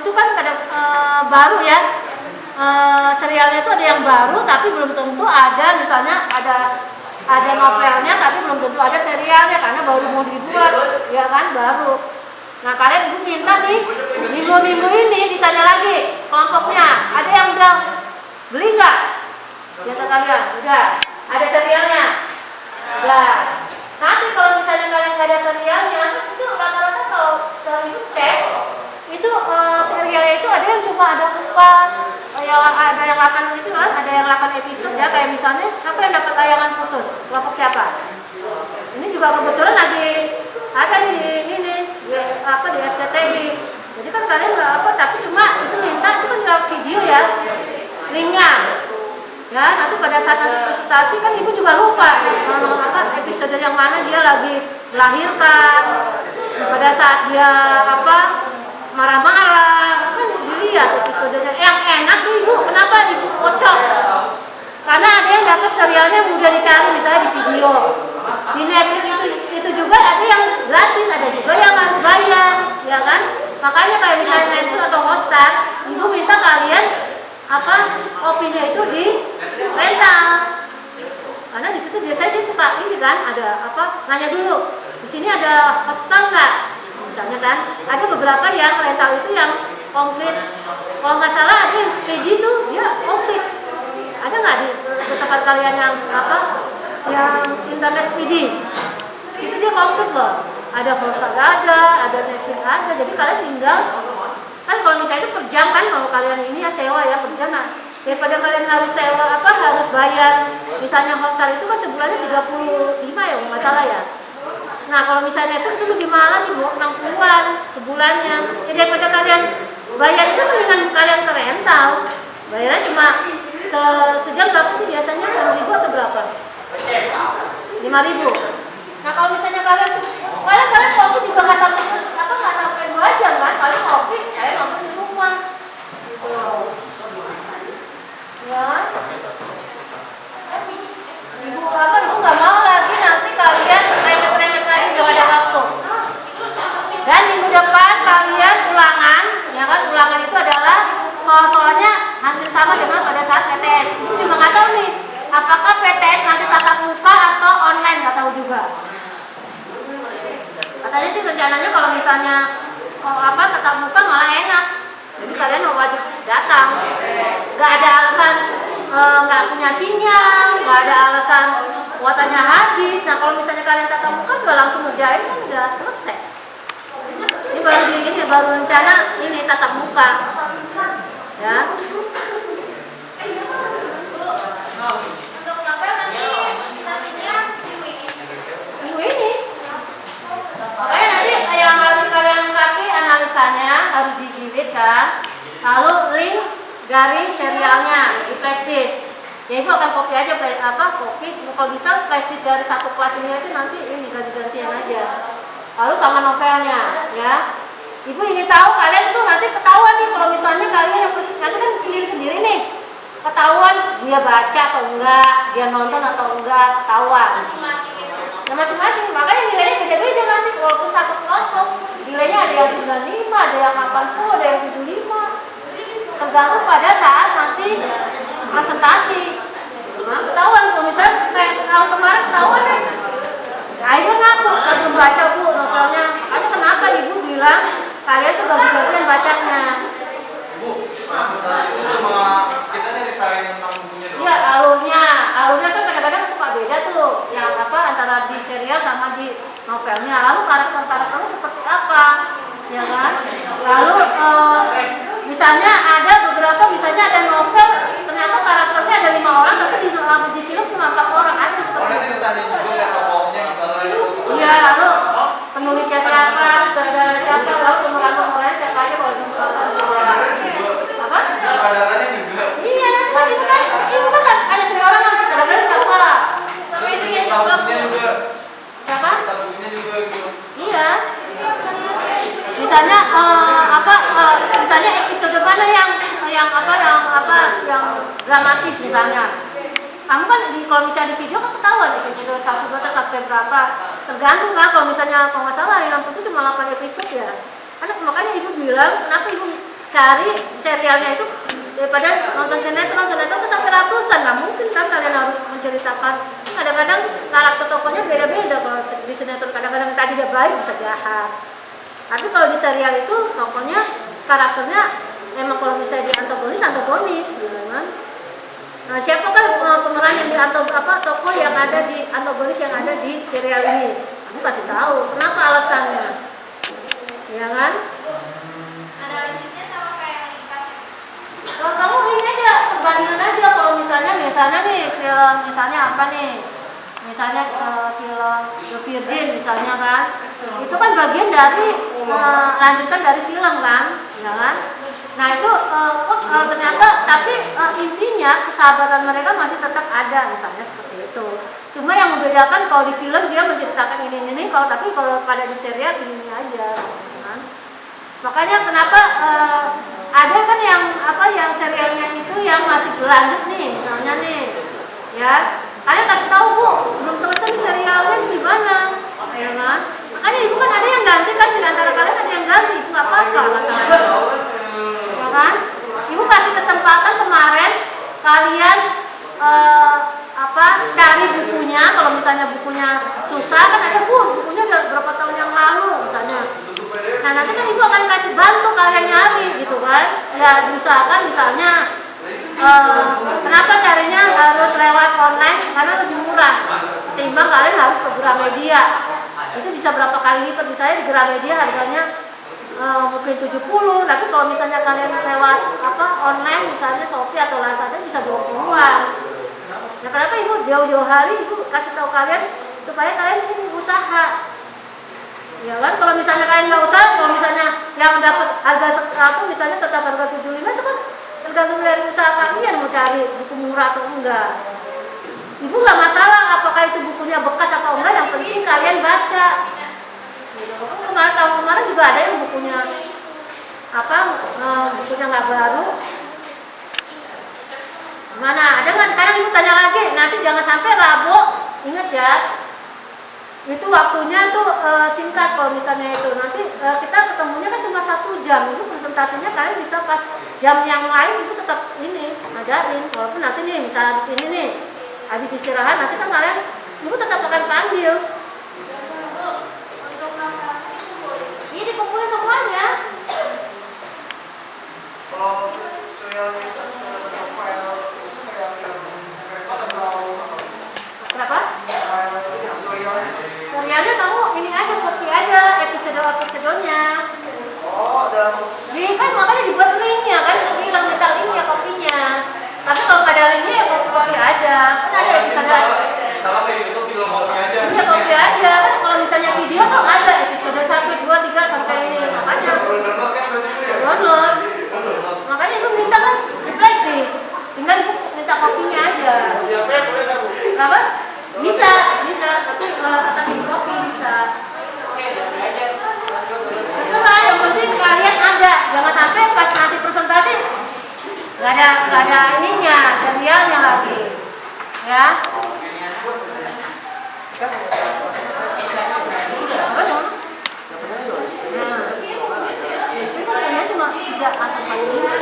itu kan ada baru ya, serialnya itu ada yang baru tapi belum tentu ada, misalnya ada novelnya tapi belum tentu ada serialnya karena baru mau dibuat, ya kan, baru. Nah kalian ibu minta nih minggu-minggu ini ditanya lagi kelompoknya, ada yang udah beli nggak? Di antara kalian udah ada serialnya, udah. Nanti kalau misalnya kalian nggak ada serialnya, itu rata-rata kalau ibu cek itu serialnya itu ada yang cuma ada 4, ada yang 8 itu kan, ada yang 8 episode ya, kayak misalnya siapa yang dapat layangan putus, kelompok siapa? Ini juga kebetulan lagi ada di ini di SCTV. Jadi kan kalian nggak apa, tapi cuma itu minta itu kan lewat video ya, linknya. Ya, nanti pada saat nanti presentasi kan ibu juga lupa episode yang mana dia lagi melahirkan, pada saat dia marah-marah kan dilihat episodenya yang enak nih ibu. Kenapa ibu kocok? Karena ada yang dapat serialnya mudah dicari misalnya di video. Di Netflix itu juga ada yang gratis, ada juga yang harus bayar, ya kan? Makanya kayak misalnya Netflix atau Hotstar, ibu minta kalian kopinya itu di rental. Karena di situ biasanya dia suka ini kan, ada nanya dulu, di sini ada Hotstar nggak? Misalnya kan, ada beberapa yang rental itu yang komplit. Kalau nggak salah ada yang speedy tuh dia komplit. Ada nggak di tempat kalian yang yang internet speedy? Itu dia komplit loh. Ada Hotstar ada Netflix ada. Jadi kalian tinggal kan kalau misalnya itu per jam kan, kalau kalian ini ya sewa ya per jam. Nah, daripada kalian harus sewa harus bayar. Misalnya Hotstar itu kan sebulannya 35 ya kalau nggak salah ya. Nah kalau misalnya itu lebih mahal lagi 60-an sebulannya. Jadi daripada kalian bayar itu mendingan kalian ke rental. Bayarnya cuma sejam berapa sih biasanya? 6.000 atau berapa? 5.000. Nah kalau misalnya kalian kopi juga nggak sampai 2 jam kan? Kalian kopi, kalian nonton di rumah. Gitu. Ya. Ibu nggak mau lagi nanti kalian remet-remet lagi udah ada waktu. Dan minggu depan kalian ulangan, ya kan? Ulangan itu adalah soal-soalnya hampir sama dengan pada saat PTS. Ibu juga nggak tahu nih, apakah PTS nanti tatap muka atau online, nggak tahu juga. Katanya sih rencananya kalau misalnya tatap muka malah enak. Jadi kalian mau wajib datang. Nggak ada alasan nggak punya sinyal, nggak ada alasan kuotanya habis. Nah kalau misalnya kalian tatap muka udah langsung ngerjain kan udah selesai. Ini baru rencana ini tatap muka. Ya. Untuk novel nanti presentasinya minggu ini. Makanya nanti yang harus kalian lengkapi analisanya harus dijilid kan. Lalu link dari serialnya di flashdisk. Ya ibu akan copy aja copy. Kalau bisa flashdisk dari satu kelas ini aja, nanti ini ganti-gantian aja. Lalu sama novelnya, ya. Ibu ingin tahu kalian tuh nanti ketahuan nih kalau misalnya kalian yang nanti kan sendiri-sendiri nih. Ketahuan dia baca atau enggak, dia nonton atau enggak, ketahuan. Masing-masing itu. Ya masing-masing. Makanya nilainya beda-beda nanti walaupun satu kelompok. Nilainya ada yang 95, ada yang 80, ada yang 75. Tergantung pada saat nanti presentasi. Nah, ketahuan kalau misalnya tahun kemarin ketahuan deh. Akhirnya ngaku, saya belum baca bu novelnya. Makanya kenapa ibu bilang kalian tuh ganti-gantian bacanya. Bu, presentasi itu cuma kita ceritain tentang bukunya doang. Iya, alurnya kan kadang-kadang suka beda tuh. Yang antara di serial sama di novelnya. Lalu karakter-karakternya seperti apa, ya kan? Lalu misalnya ada beberapa, misalnya ada novel ternyata karakternya ada 5 orang tapi di film cuma 4 orang aja seperti itu. Ditanya juga ya tokohnya misalnya itu. Iya, lalu penulisnya siapa, sutradara siapa, lalu pemerannya siapa aja kalau di apa? Sutradaranya juga. Iya, nanti kan ibu kan ada semua orang yang sutradara siapa. Sama intinya juga. Siapa? Bukunya juga gitu. Iya. Misalnya misalnya episode mana yang dramatis misalnya. Kamu kan kalau misalnya di video kan ketahuan episode 1 2 sampai berapa. Tergantung kan kalau misalnya kalau nggak salah yang itu cuma 8 episode ya. Makanya ibu bilang kenapa ibu cari serialnya itu daripada nonton sinetron kan sampai ratusan, nggak mungkin kan kalian harus menceritakan. Kadang-kadang karakter tokohnya beda-beda. Kalau di sinetron kadang-kadang tadi dia baik bisa jahat, tapi kalau di serial itu tokohnya karakternya emang kalau misalnya di antagonis gitu kan. Nah, siapakah pemeran yang di tokoh yang ada di antagonis yang ada di serial ini? Kamu kasih tahu kenapa alasannya, ya kan? Analisisnya sama kayak yang dikasih. Kalau kamu ini aja perbandingan aja. Kalau misalnya nih film misalnya apa nih? Misalnya film The Virgin misalnya kan, itu kan bagian dari lanjutan dari film kan, ya kan? Nah itu ternyata tapi intinya persahabatan mereka masih tetap ada misalnya seperti itu. Cuma yang membedakan kalau di film dia menceritakan ini, tapi kalau pada di serial ini aja, misalnya kan. Makanya kenapa ada kan yang serialnya itu yang masih berlanjut nih, misalnya nih, ya. Kalian kasih tahu Bu, belum selesai serialnya gimana, ya kan? Makanya ibu kan ada yang ganti kan di antara kalian ada yang ganti, itu nggak apa-apa masalahnya, ya kan? Ibu kasih kesempatan kemarin kalian cari bukunya, kalau misalnya bukunya susah kan ada bukunya udah berapa tahun yang lalu misalnya. Nah nanti kan ibu akan kasih bantu kalian nyari gitu kan, ya diusahakan misalnya. Kenapa caranya harus lewat online? Karena lebih murah ketimbang kalian harus ke Gramedia. Itu bisa berapa kali lipat, misalnya di Gramedia harganya mungkin 70, tapi kalau misalnya kalian lewat online misalnya Shopee atau Lazada bisa 20-an. Nah kenapa ibu jauh-jauh hari ibu kasih tahu kalian supaya kalian ini usaha, ya kan? Kalau misalnya kalian nggak usaha, kalau misalnya yang dapat harga misalnya tetap harga 75 itu kan tergantung dari usaha kalian mau cari buku murah atau enggak. Ibu nggak masalah apakah itu bukunya bekas atau enggak, yang penting kalian baca. Tahun kemarin juga ada yang bukunya bukunya nggak baru. Mana ada nggak? Sekarang ibu tanya lagi, nanti jangan sampai Rabu, ingat ya. Itu waktunya tuh singkat kalau misalnya itu nanti kita ketemunya kan cuma 1 jam. Itu presentasinya kalian bisa pas jam yang lain itu tetap ini ngadain. Walaupun nanti nih misalnya di sini nih habis istirahat nanti kan kalian ibu tetap akan panggil. Bu, untuk novelnya itu boleh. Ini dikumpulin semuanya. Kalau serialnya itu novel itu kayak Kenapa? serialnya. Serialnya kamu ini aja copy aja episode-episodenya. Oh, ada. Jadi kan makanya dibuat linknya kan, bilang minta linknya kopinya. Tapi kalau nggak ada linknya ya copy aja. Kan ada episode. Sama kayak YouTube tinggal copy aja. Iya copy aja. Kan kalau misalnya video tuh ada episode 1, 2, 3 sampai ini. Makanya Download kan berarti itu ya? download. Makanya ibu minta kan di flash disk. Tinggal ibu minta kopinya aja. Kenapa? Bisa. Tapi tetap di copy bisa. Terserah, yang penting kalian ada. Jangan sampai pas nanti presentasi nggak ada ininya, serialnya lagi, ya. Apa dong? Nah, itu sebenarnya cuma 3 atau 4 minggu.